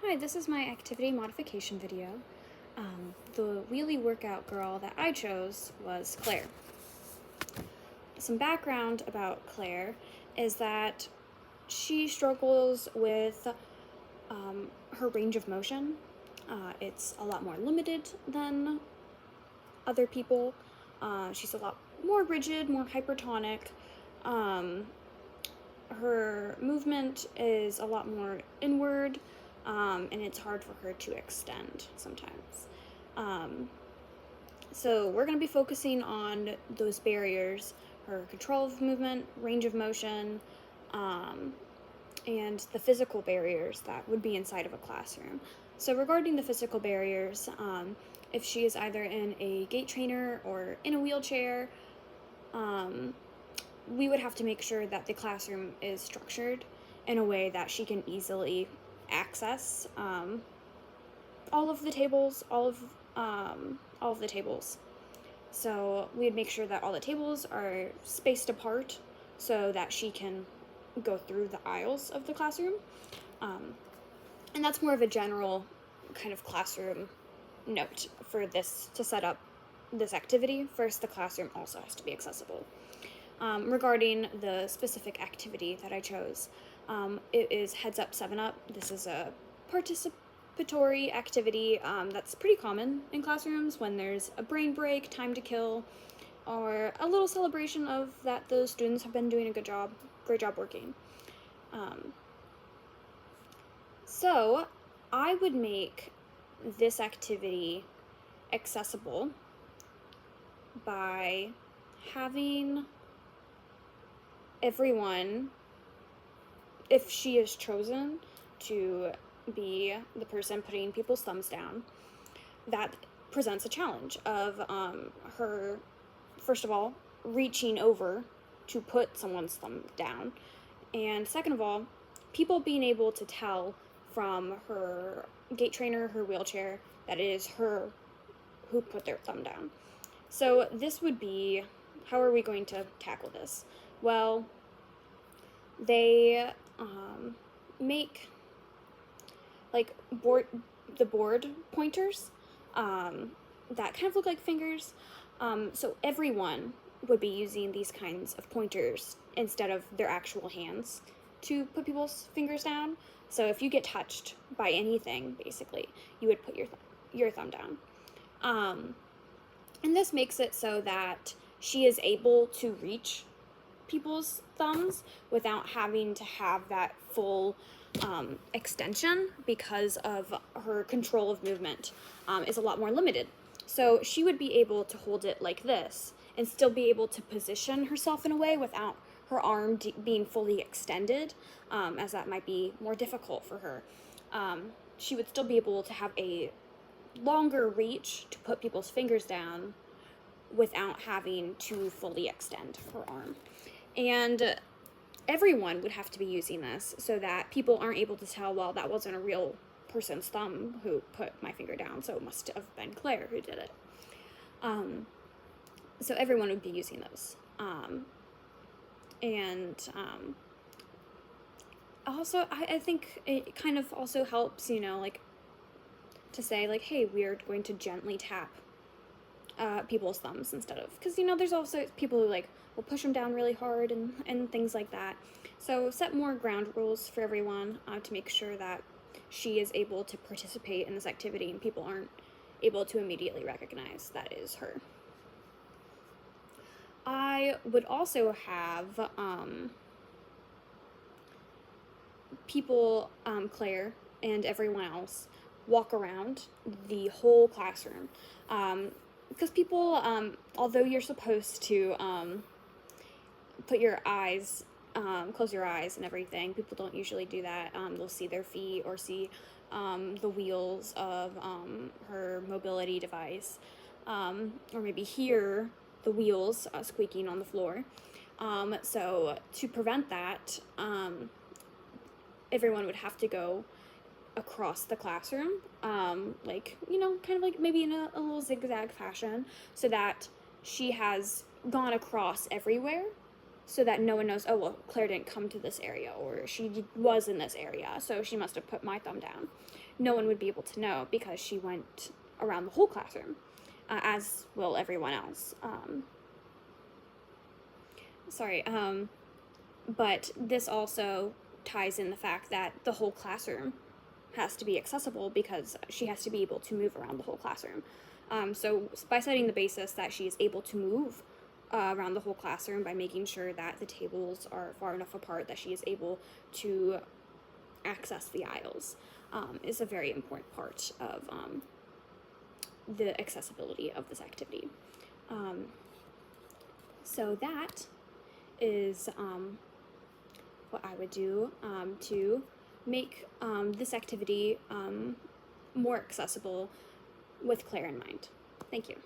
Hi, this is my activity modification video. The wheelie workout girl that I chose was Claire. Some background about Claire is that she struggles with her range of motion. It's a lot more limited than other people. She's a lot more rigid, more hypertonic. Her movement is a lot more inward, and it's hard for her to extend sometimes. So we're going to be focusing on those barriers, her control of movement, range of motion, and the physical barriers that would be inside of a classroom. So regarding the physical barriers, if she is either in a gait trainer or in a wheelchair, we would have to make sure that the classroom is structured in a way that she can easily access all of the tables, all of the tables. So we'd make sure that all the tables are spaced apart so that she can go through the aisles of the classroom. And that's more of a general kind of classroom note for this to set up this activity. First, the classroom also has to be accessible. Regarding the specific activity that I chose, it is Heads Up 7 Up. This is a participatory activity that's pretty common in classrooms when there's a brain break, time to kill, or a little celebration of that the students have been doing a great job working. So I would make this activity accessible by having everyone, if she is chosen to be the person putting people's thumbs down, that presents a challenge of her, first of all, reaching over to put someone's thumb down, and second of all, people being able to tell from her gait trainer, her wheelchair, that it is her who put their thumb down. So this would be, how are we going to tackle this? Well, they make like the board pointers that kind of look like fingers. So everyone would be using these kinds of pointers instead of their actual hands to put people's fingers down. So if you get touched by anything, basically, you would put your thumb down. And this makes it so that she is able to reach people's thumbs without having to have that full extension, because of her control of movement is a lot more limited. So she would be able to hold it like this and still be able to position herself in a way without her arm being fully extended, as that might be more difficult for her. She would still be able to have a longer reach to put people's fingers down without having to fully extend her arm. And everyone would have to be using this so that people aren't able to tell, well, that wasn't a real person's thumb who put my finger down, so it must have been Claire who did it. So everyone would be using those. Also, I think it kind of also helps, like, to say, like, hey, we're going to gently tap people's thumbs instead of, because, there's also people who, like, will push them down really hard and things like that. So set more ground rules for everyone to make sure that she is able to participate in this activity and people aren't able to immediately recognize that is her. I would also have people, Claire and everyone else, walk around the whole classroom. Because people, although you're supposed to put your eyes, close your eyes and everything, people don't usually do that. They'll see their feet or see the wheels of her mobility device, or maybe hear the wheels squeaking on the floor. So to prevent that, everyone would have to go across the classroom, like, kind of like maybe in a little zigzag fashion, so that she has gone across everywhere, so that no one knows, oh, well, Claire didn't come to this area, or she was in this area, so she must have put my thumb down. No one would be able to know because she went around the whole classroom, as will everyone else. But this also ties in the fact that the whole classroom has to be accessible because she has to be able to move around the whole classroom. So by setting the basis that she is able to move around the whole classroom, by making sure that the tables are far enough apart that she is able to access the aisles, is a very important part of the accessibility of this activity. So that is what I would do to make this activity more accessible with Claire in mind. Thank you.